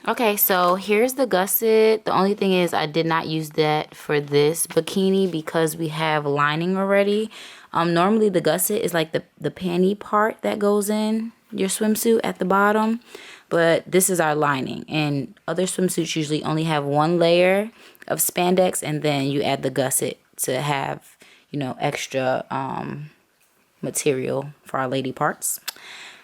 Okay, so here's the gusset. The only thing is I did not use that for this bikini because we have lining already. Normally the gusset is like the panty part that goes in your swimsuit at the bottom, but this is our lining, and other swimsuits usually only have one layer of spandex and then you add the gusset to have, you know, extra material for our lady parts.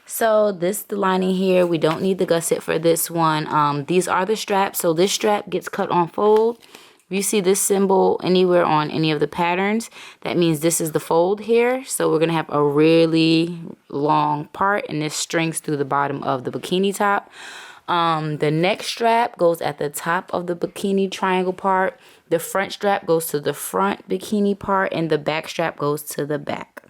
So this the lining here. We don't need the gusset for this one. These are the straps. So this strap gets cut on fold. If you see this symbol anywhere on any of the patterns, that means this is the fold here. So we're going to have a really long part, and this strings through the bottom of the bikini top. The neck strap goes at the top of the bikini triangle part. The front strap goes to the front bikini part, and the back strap goes to the back.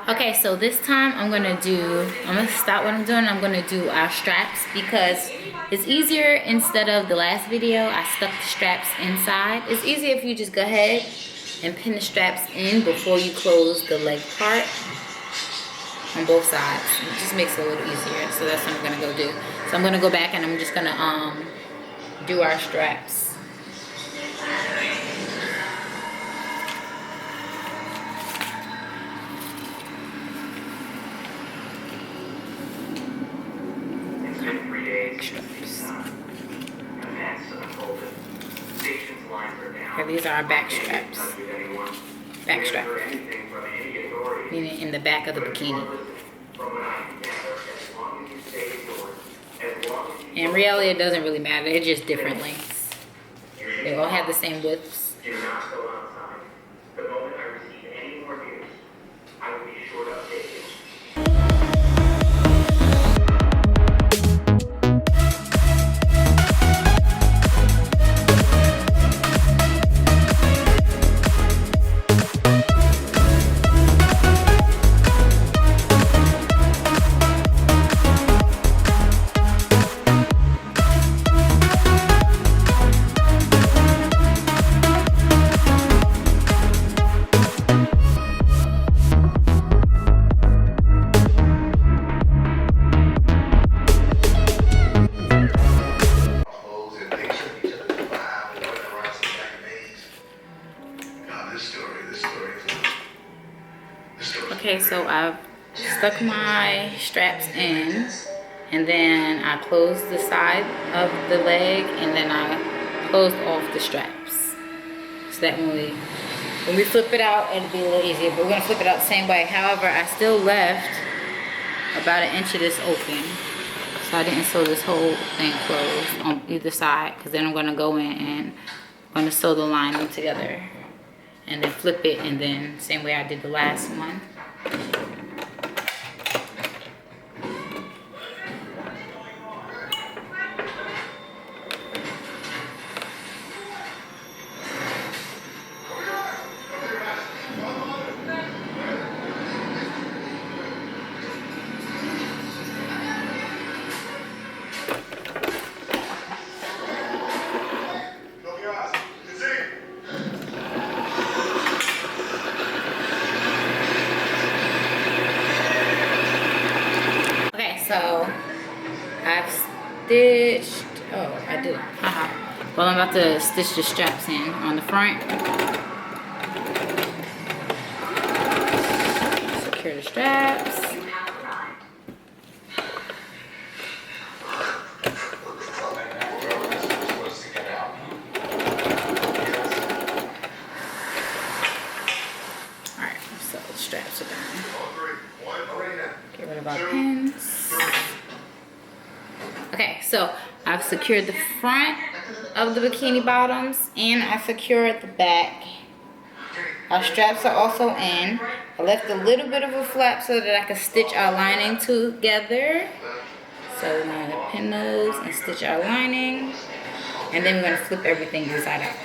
Okay, so this time I'm gonna stop what I'm doing. I'm gonna do our straps because it's easier. Instead of the last video, I stuck the straps inside. It's easier if you just go ahead and pin the straps in before you close the leg part on both sides. It just makes it a little easier. So that's what I'm gonna go do. So I'm gonna go back and I'm just gonna do our straps. Okay, these are our back straps. Back strap. Meaning in the back of the bikini. In reality, it doesn't really matter. They're just different lengths. They all have the same widths. Do not go outside. The moment I receive any more news, I will be sure to update you. Okay, so I've stuck my straps in, and then I closed the side of the leg, and then I closed off the straps. So that when we flip it out, it'll be a little easier. But we're gonna flip it out the same way. However, I still left about 1 inch of this open. So I didn't sew this whole thing closed on either side, because then I'm gonna go in and I'm gonna sew the lining together. And then flip it, and then same way I did the last one. So I've stitched, oh, I did, well, I'm about to stitch the straps in on the front. Secure the straps. Alright, so the straps are done. Get rid of our pins. Okay, so I've secured the front of the bikini bottoms and I secured the back. Our straps are also in. I left a little bit of a flap so that I could stitch our lining together. So we're going to pin those and stitch our lining. And then we're going to flip everything inside out.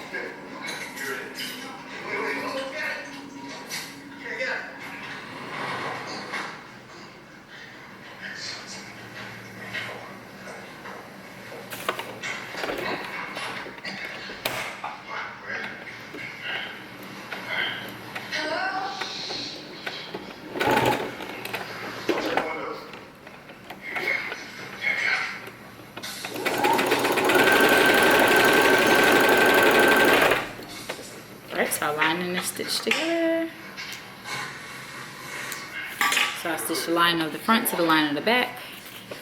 So our lining is stitched together. So I stitched the line of the front to the line of the back,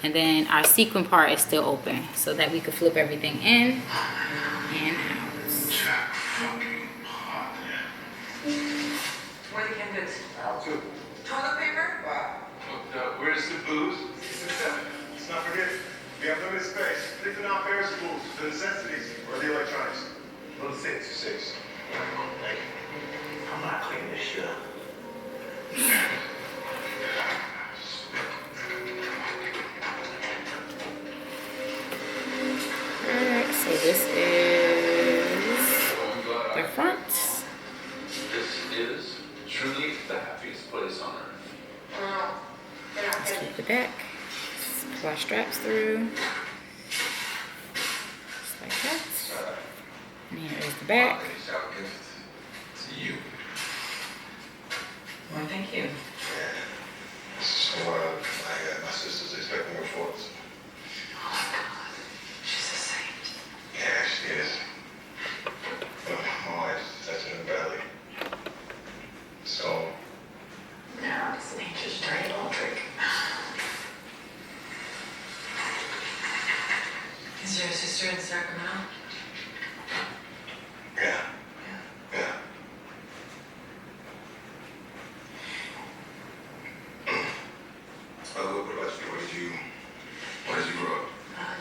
and then our sequin part is still open so that we could flip everything in and out. Where the candidates? Toilet paper? Where's the booze? Let's not forget, we have limited space. If the non-perishables, the necessities, or the electronics. Little 6. I'm not cleaning this shit up. Alright, so this is the front. This is truly the happiest place on earth. Let's flip the back. Pull our straps through. Just like that. And here is the back. To you. Well, thank you. So, my sister's expecting more photos. She's a saint. Yeah, she is. My wife's touching her belly. So, No, it's nature's dirty little trick. Is your sister in Sacramento? yeah. What about you? Where did you grow up?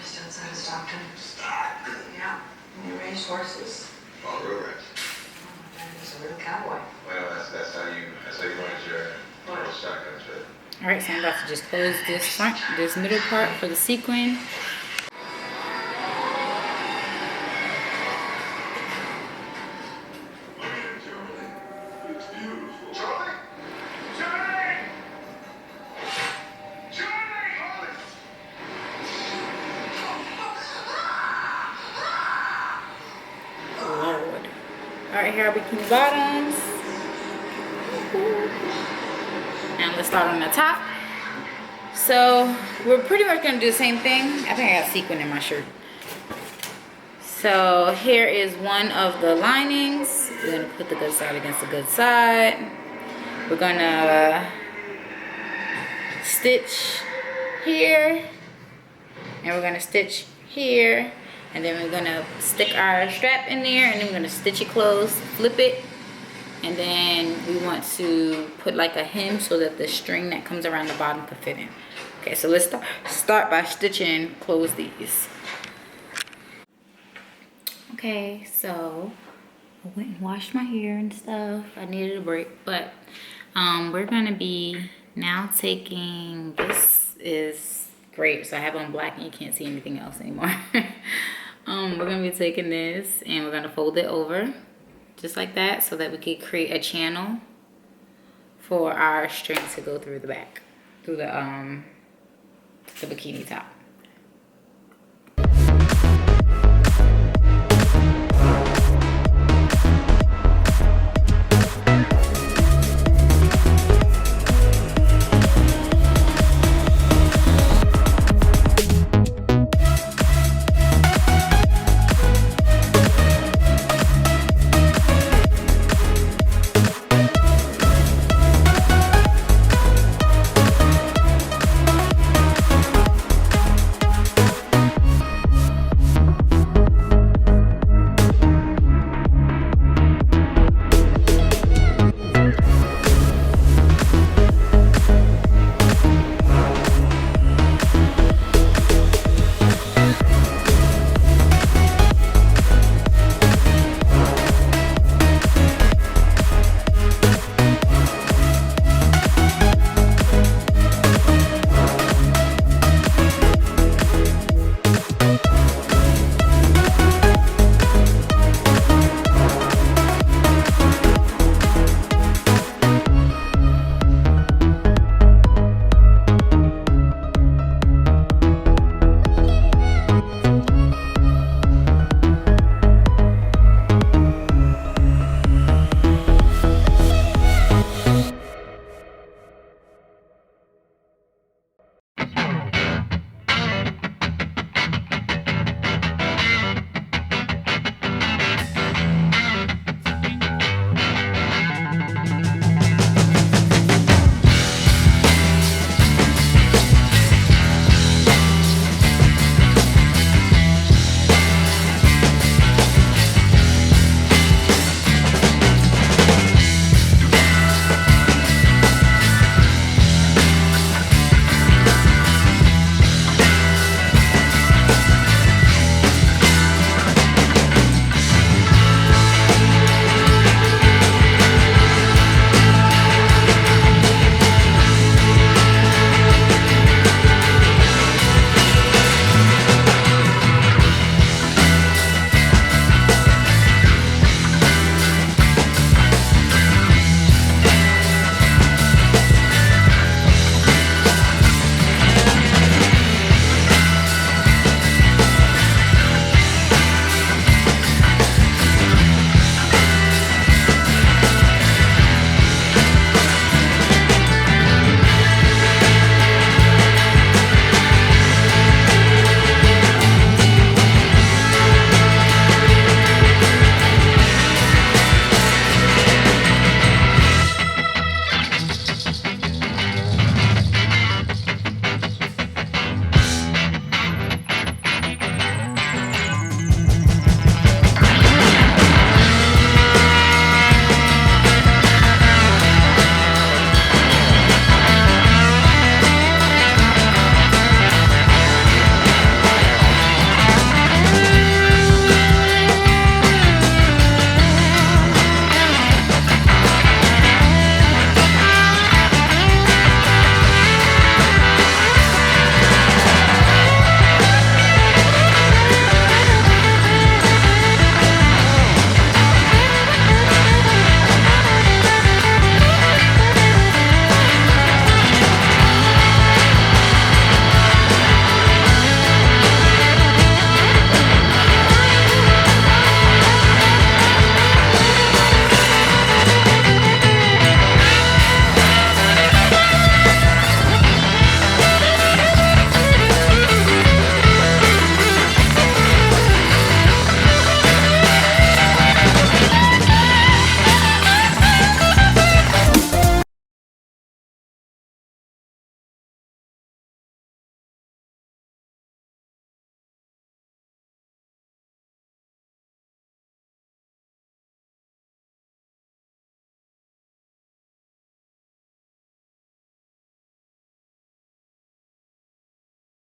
Just just outside of Stockton. Stop. Yeah, and they raised horses. Oh, real right. Oh, my dad was a real cowboy. Well, that's how you wanted your little shotgun trip. All right, so I'm about to just close this middle part for the sequin. It's beautiful. Charlie? Charlie! Charlie! Lord. All right, here are bikini bottoms. And let's start on the top. So we're pretty much gonna do the same thing. I think I got sequin in my shirt. So here is one of the linings. We're gonna put the good side against the good side. We're gonna stitch here, and we're gonna stitch here, and then we're gonna stick our strap in there, and then we're gonna stitch it closed, flip it, and then we want to put like a hem so that the string that comes around the bottom can fit in. Okay, so let's start by stitching close these. Okay, so I went and washed my hair and stuff. I needed a break, but we're gonna be now taking, this is great, so I have on black and you can't see anything else anymore. We're gonna be taking this and we're gonna fold it over just like that so that we can create a channel for our string to go through the back, through the bikini top.